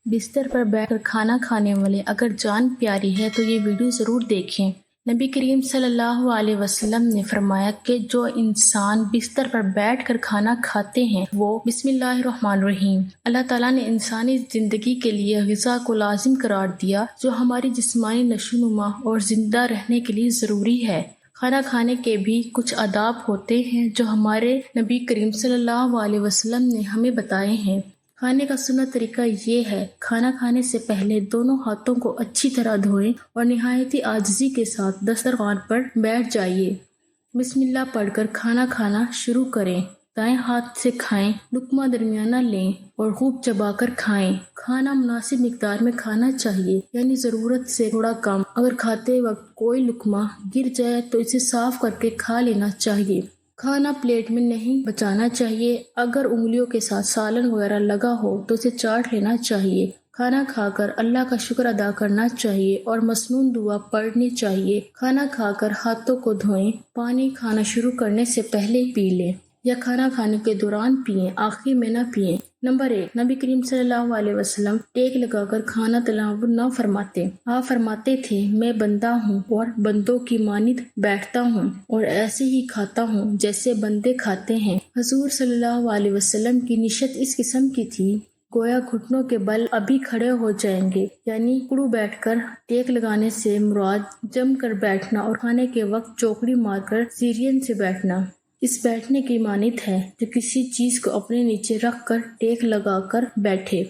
بستر پر بیٹھ کر کھانا کھانے والے اگر جان پیاری ہے تو یہ ویڈیو ضرور دیکھیں۔ نبی کریم صلی اللہ علیہ وسلم نے فرمایا کہ جو انسان بستر پر بیٹھ کر کھانا کھاتے ہیں وہ بسم اللہ الرحمن الرحیم۔ اللہ تعالیٰ نے انسانی زندگی کے لیے غذا کو لازم قرار دیا جو ہماری جسمانی نشو و نما اور زندہ رہنے کے لیے ضروری ہے۔ کھانا کھانے کے بھی کچھ آداب ہوتے ہیں جو ہمارے نبی کریم صلی اللہ علیہ وسلم نے ہمیں بتائے ہیں۔ کھانے کا سنت طریقہ یہ ہے، کھانا کھانے سے پہلے دونوں ہاتھوں کو اچھی طرح دھوئیں اور نہایت عاجزی کے ساتھ دسترخوان پر بیٹھ جائیے۔ بسم اللہ پڑھ کر کھانا کھانا شروع کریں۔ دائیں ہاتھ سے کھائیں، لقمہ درمیانہ لیں اور خوب چبا کر کھائیں۔ کھانا مناسب مقدار میں کھانا چاہیے، یعنی ضرورت سے تھوڑا کم۔ اگر کھاتے وقت کوئی لقمہ گر جائے تو اسے صاف کر کے کھا لینا چاہیے۔ کھانا پلیٹ میں نہیں بچانا چاہیے۔ اگر انگلیوں کے ساتھ سالن وغیرہ لگا ہو تو اسے چاٹ لینا چاہیے۔ کھانا کھا کر اللہ کا شکر ادا کرنا چاہیے اور مسنون دعا پڑھنی چاہیے۔ کھانا کھا کر ہاتھوں کو دھوئیں۔ پانی کھانا شروع کرنے سے پہلے پی لیں یا کھانا کھانے کے دوران پئیں، آخر میں نہ پئیں۔ نمبر 1، نبی کریم صلی اللہ علیہ وسلم ٹیک لگا کر کھانا تناول نہ فرماتے۔ آپ فرماتے تھے، میں بندہ ہوں اور بندوں کی مانند بیٹھتا ہوں اور ایسے ہی کھاتا ہوں جیسے بندے کھاتے ہیں۔ حضور صلی اللہ علیہ وسلم کی نشت اس قسم کی تھی گویا گھٹنوں کے بل ابھی کھڑے ہو جائیں گے، یعنی کڑو بیٹھ کر ٹیک لگانے سے مراد جم کر بیٹھنا اور کھانے کے وقت چوکڑی مار کر سیرین سے بیٹھنا۔ اس بیٹھنے کی مانند ہے جو کسی چیز کو اپنے نیچے رکھ کر ٹیک لگا کر بیٹھے۔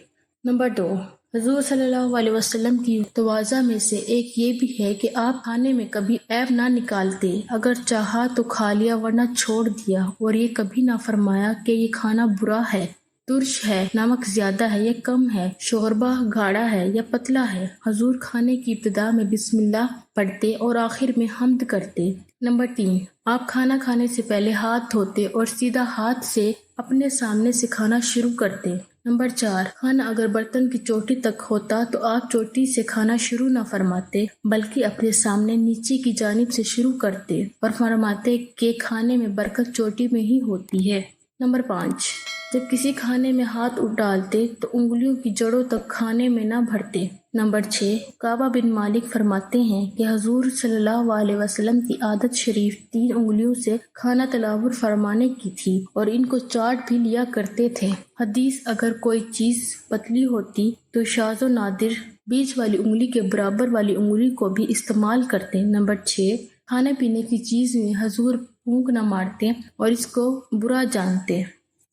نمبر 2، حضور صلی اللہ علیہ وسلم کی تواضع میں سے ایک یہ بھی ہے کہ آپ کھانے میں کبھی عیب نہ نکالتے، اگر چاہا تو کھا لیا ورنہ چھوڑ دیا، اور یہ کبھی نہ فرمایا کہ یہ کھانا برا ہے، ترش ہے، نمک زیادہ ہے یا کم ہے، شوربہ گاڑھا ہے یا پتلا ہے۔ حضور کھانے کی ابتدا میں بسم اللہ پڑھتے اور آخر میں حمد کرتے۔ نمبر 3، آپ کھانا کھانے سے پہلے ہاتھ دھوتے اور سیدھا ہاتھ سے اپنے سامنے سے کھانا شروع کرتے۔ نمبر 4، کھانا اگر برتن کی چوٹی تک ہوتا تو آپ چوٹی سے کھانا شروع نہ فرماتے بلکہ اپنے سامنے نیچے کی جانب سے شروع کرتے اور فرماتے کہ کھانے میں برکت چوٹی میں ہی ہوتی ہے۔ نمبر 5، جب کسی کھانے میں ہاتھ ڈالتے تو انگلیوں کی جڑوں تک کھانے میں نہ بھرتے۔ نمبر 6، کعبہ بن مالک فرماتے ہیں کہ حضور صلی اللہ علیہ وسلم کی عادت شریف 3 انگلیوں سے کھانا تناول فرمانے کی تھی اور ان کو چاٹ بھی لیا کرتے تھے۔ حدیث، اگر کوئی چیز پتلی ہوتی تو شاذ و نادر بیچ والی انگلی کے برابر والی انگلی کو بھی استعمال کرتے۔ نمبر 6، کھانے پینے کی چیز میں حضور پھونک نہ مارتے اور اس کو برا جانتے۔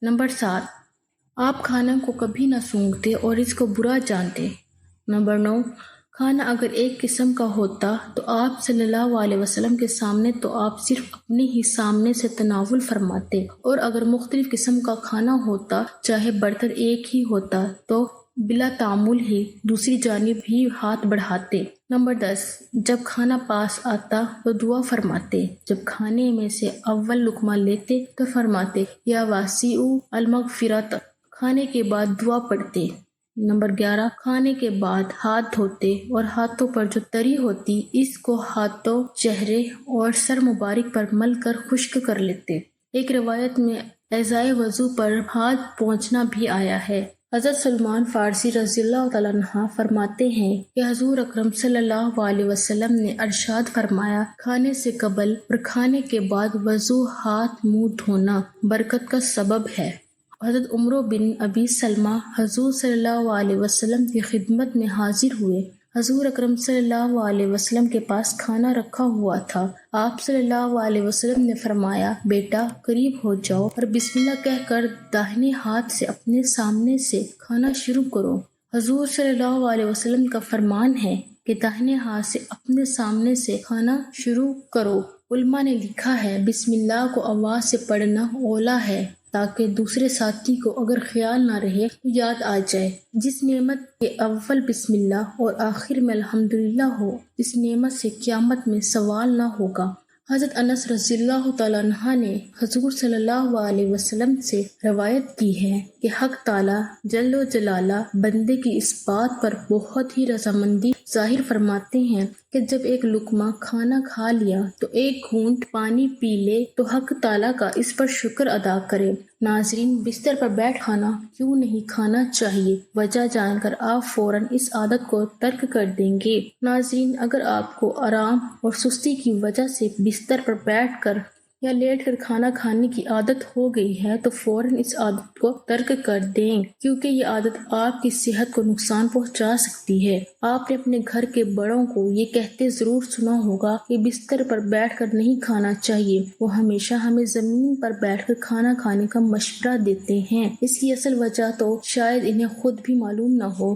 نمبر 7، آپ کھانا کو کبھی نہ سونگھتے اور اس کو برا جانتے۔ نمبر 9، کھانا اگر ایک قسم کا ہوتا تو آپ صلی اللہ علیہ وسلم کے سامنے تو آپ صرف اپنے ہی سامنے سے تناول فرماتے، اور اگر مختلف قسم کا کھانا ہوتا چاہے برتن ایک ہی ہوتا تو بلا تعامل ہی دوسری جانب ہی ہاتھ بڑھاتے۔ نمبر 10، جب کھانا پاس آتا تو دعا فرماتے، جب کھانے میں سے اول لقمہ لیتے تو فرماتے یا واسع المغفرت، کھانے کے بعد دعا پڑھتے۔ نمبر 11، کھانے کے بعد ہاتھ دھوتے اور ہاتھوں پر جو تری ہوتی اس کو ہاتھوں، چہرے اور سر مبارک پر مل کر خشک کر لیتے۔ ایک روایت میں اعضائے وضو پر ہاتھ پہنچنا بھی آیا ہے۔ حضرت سلمان فارسی رضی اللہ تعالیٰ عنہ فرماتے ہیں کہ حضور اکرم صلی اللہ علیہ وسلم نے ارشاد فرمایا، کھانے سے قبل اور کھانے کے بعد وضو، ہاتھ منہ دھونا برکت کا سبب ہے۔ حضرت عمرو بن ابی سلمہ حضور صلی اللہ علیہ وسلم کی خدمت میں حاضر ہوئے۔ حضور اکرم صلی اللہ علیہ وسلم کے پاس کھانا رکھا ہوا تھا۔ آپ صلی اللہ علیہ وسلم نے فرمایا، بیٹا قریب ہو جاؤ اور بسم اللہ کہہ کر داہنے ہاتھ سے اپنے سامنے سے کھانا شروع کرو۔ حضور صلی اللہ علیہ وسلم کا فرمان ہے کہ داہنے ہاتھ سے اپنے سامنے سے کھانا شروع کرو۔ علماء نے لکھا ہے، بسم اللہ کو آواز سے پڑھنا اولیٰ ہے تاکہ دوسرے ساتھی کو اگر خیال نہ رہے تو یاد آ جائے۔ جس نعمت کے اول بسم اللہ اور آخر میں الحمدللہ ہو، اس نعمت سے قیامت میں سوال نہ ہوگا۔ حضرت انس رضی اللہ تعالیٰ عنہ نے حضور صلی اللہ علیہ وسلم سے روایت کی ہے کہ حق تعالیٰ جل و جلالہ بندے کی اس بات پر بہت ہی رضامندی ظاہر فرماتے ہیں کہ جب ایک لقمہ کھانا کھا لیا تو ایک گھونٹ پانی پی لے تو حق تعالیٰ کا اس پر شکر ادا کرے۔ ناظرین، بستر پر بیٹھ کھانا کیوں نہیں کھانا چاہیے؟ وجہ جان کر آپ فوراً اس عادت کو ترک کر دیں گے۔ ناظرین، اگر آپ کو آرام اور سستی کی وجہ سے بستر پر بیٹھ کر یا لیٹ کر کھانا کھانے کی عادت ہو گئی ہے تو فوراً اس عادت کو ترک کر دیں، کیونکہ یہ عادت آپ کی صحت کو نقصان پہنچا سکتی ہے۔ آپ نے اپنے گھر کے بڑوں کو یہ کہتے ضرور سنا ہوگا کہ بستر پر بیٹھ کر نہیں کھانا چاہیے۔ وہ ہمیشہ ہمیں زمین پر بیٹھ کر کھانا کھانے کا مشورہ دیتے ہیں۔ اس کی اصل وجہ تو شاید انہیں خود بھی معلوم نہ ہو،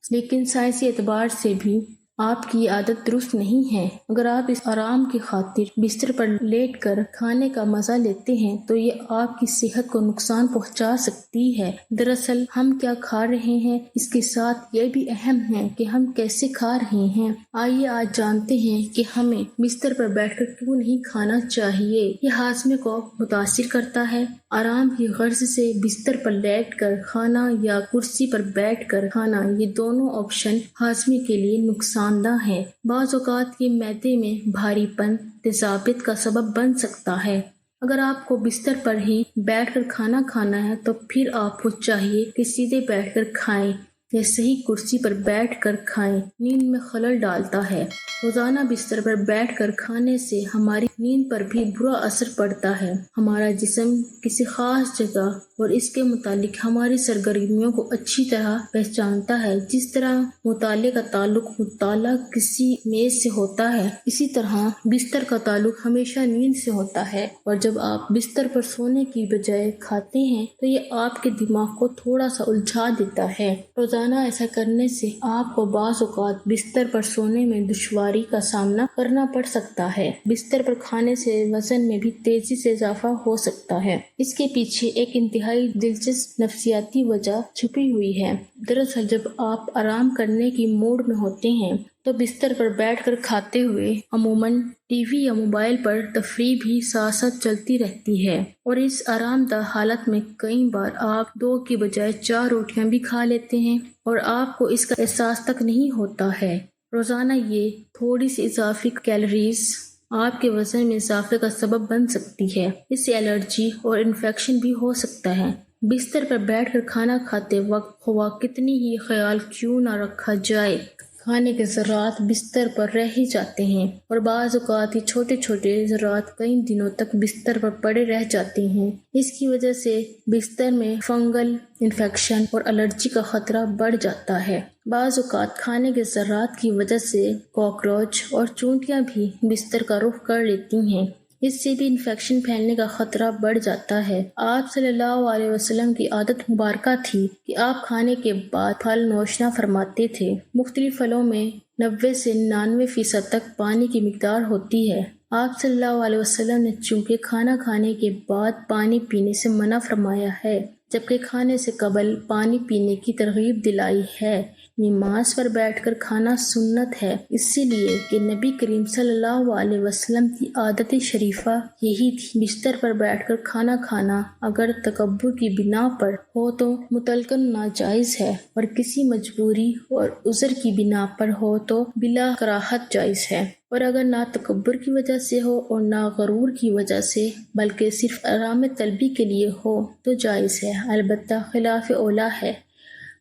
لیکن سائنسی اعتبار سے بھی آپ کی یہ عادت درست نہیں ہے۔ اگر آپ اس آرام کی خاطر بستر پر لیٹ کر کھانے کا مزہ لیتے ہیں تو یہ آپ کی صحت کو نقصان پہنچا سکتی ہے۔ دراصل ہم کیا کھا رہے ہیں اس کے ساتھ یہ بھی اہم ہے کہ ہم کیسے کھا رہے ہیں۔ آئیے آج جانتے ہیں کہ ہمیں بستر پر بیٹھ کر کیوں نہیں کھانا چاہیے۔ یہ ہاضمے کو متاثر کرتا ہے۔ آرام کی غرض سے بستر پر لیٹ کر کھانا یا کرسی پر بیٹھ کر کھانا، یہ دونوں آپشن ہاضمے کے لیے نقصان دہ ہے۔ بعض اوقات یہ معدے میں بھاری پن، تیزابیت کا سبب بن سکتا ہے۔ اگر آپ کو بستر پر ہی بیٹھ کر کھانا کھانا ہے تو پھر آپ کو چاہیے کہ سیدھے بیٹھ کر کھائیں یا صحیح کرسی پر بیٹھ کر کھائیں۔ نیند میں خلل ڈالتا ہے۔ روزانہ بستر پر بیٹھ کر کھانے سے ہماری نیند پر بھی برا اثر پڑتا ہے۔ ہمارا جسم کسی خاص جگہ اور اس کے متعلق ہماری سرگرمیوں کو اچھی طرح پہچانتا ہے۔ جس طرح مطالعے کا تعلق مطالعہ کسی میز سے ہوتا ہے، اسی طرح بستر کا تعلق ہمیشہ نیند سے ہوتا ہے، اور جب آپ بستر پر سونے کی بجائے کھاتے ہیں تو یہ آپ کے دماغ کو تھوڑا سا الجھا دیتا ہے۔ روزانہ ایسا کرنے سے آپ کو بعض اوقات بستر پر سونے میں دشواری کا سامنا کرنا پڑ سکتا ہے۔ بستر پر کھانے سے وزن میں بھی تیزی سے اضافہ ہو سکتا ہے۔ اس کے پیچھے ایک انتہائی دلچسپ نفسیاتی وجہ چھپی ہوئی ہے۔ دراصل جب آپ آرام کرنے کی موڈ میں ہوتے ہیں تو بستر پر بیٹھ کر کھاتے ہوئے عموماً ٹی وی یا موبائل پر تفریح بھی ساتھ ساتھ چلتی رہتی ہے، اور اس آرام دہ حالت میں کئی بار آپ 2 کی بجائے 4 روٹیاں بھی کھا لیتے ہیں اور آپ کو اس کا احساس تک نہیں ہوتا ہے۔ روزانہ یہ تھوڑی سی اضافی کیلوریز آپ کے وزن میں اضافے کا سبب بن سکتی ہے۔ اس سے الرجی اور انفیکشن بھی ہو سکتا ہے۔ بستر پر بیٹھ کر کھانا کھاتے وقت خواہ کتنی ہی خیال کیوں نہ رکھا جائے، کھانے کے ذرات بستر پر رہ ہی جاتے ہیں، اور بعض اوقات یہ چھوٹے چھوٹے ذرات کئی دنوں تک بستر پر پڑے رہ جاتے ہیں۔ اس کی وجہ سے بستر میں فنگل انفیکشن اور الرجی کا خطرہ بڑھ جاتا ہے۔ بعض اوقات کھانے کے ذرات کی وجہ سے کاکروچ اور چونٹیاں بھی بستر کا رخ کر لیتی ہیں۔ اس سے بھی انفیکشن پھیلنے کا خطرہ بڑھ جاتا ہے۔ آپ صلی اللہ علیہ وسلم کی عادت مبارکہ تھی کہ آپ کھانے کے بعد پھل نوشنا فرماتے تھے۔ مختلف پھلوں میں 90 سے 99% تک پانی کی مقدار ہوتی ہے۔ آپ صلی اللہ علیہ وسلم نے چونکہ کھانا کھانے کے بعد پانی پینے سے منع فرمایا ہے، جبکہ کھانے سے قبل پانی پینے کی ترغیب دلائی ہے۔ نماز پر بیٹھ کر کھانا سنت ہے، اس لیے کہ نبی کریم صلی اللہ علیہ وسلم کی عادت شریفہ یہی تھی۔ بستر پر بیٹھ کر کھانا کھانا اگر تکبر کی بنا پر ہو تو مطلقاً ناجائز ہے، اور کسی مجبوری اور عذر کی بنا پر ہو تو بلا کراہت جائز ہے، اور اگر نہ تکبر کی وجہ سے ہو اور نہ غرور کی وجہ سے بلکہ صرف آرام طلبی کے لیے ہو تو جائز ہے، البتہ خلاف اولیٰ ہے۔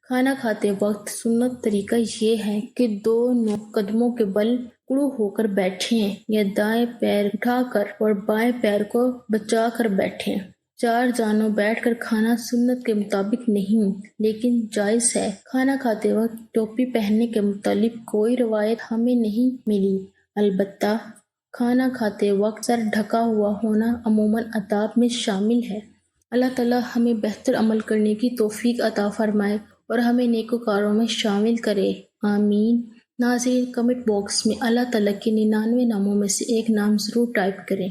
کھانا کھاتے وقت سنت طریقہ یہ ہے کہ دونوں قدموں کے بل کڑو ہو کر بیٹھیں یا دائیں پیر اٹھا کر اور بائیں پیر کو بچا کر بیٹھیں۔ 4 جانوں بیٹھ کر کھانا سنت کے مطابق نہیں لیکن جائز ہے۔ کھانا کھاتے وقت ٹوپی پہننے کے متعلق کوئی روایت ہمیں نہیں ملی، البتہ کھانا کھاتے وقت سر ڈھکا ہوا ہونا عموماً آداب میں شامل ہے۔ اللہ تعالیٰ ہمیں بہتر عمل کرنے کی توفیق عطا فرمائے اور ہمیں نیکوکاروں میں شامل کرے، آمین۔ ناظرین، کمنٹ باکس میں اللہ تعالیٰ کے 99 ناموں میں سے ایک نام ضرور ٹائپ کریں۔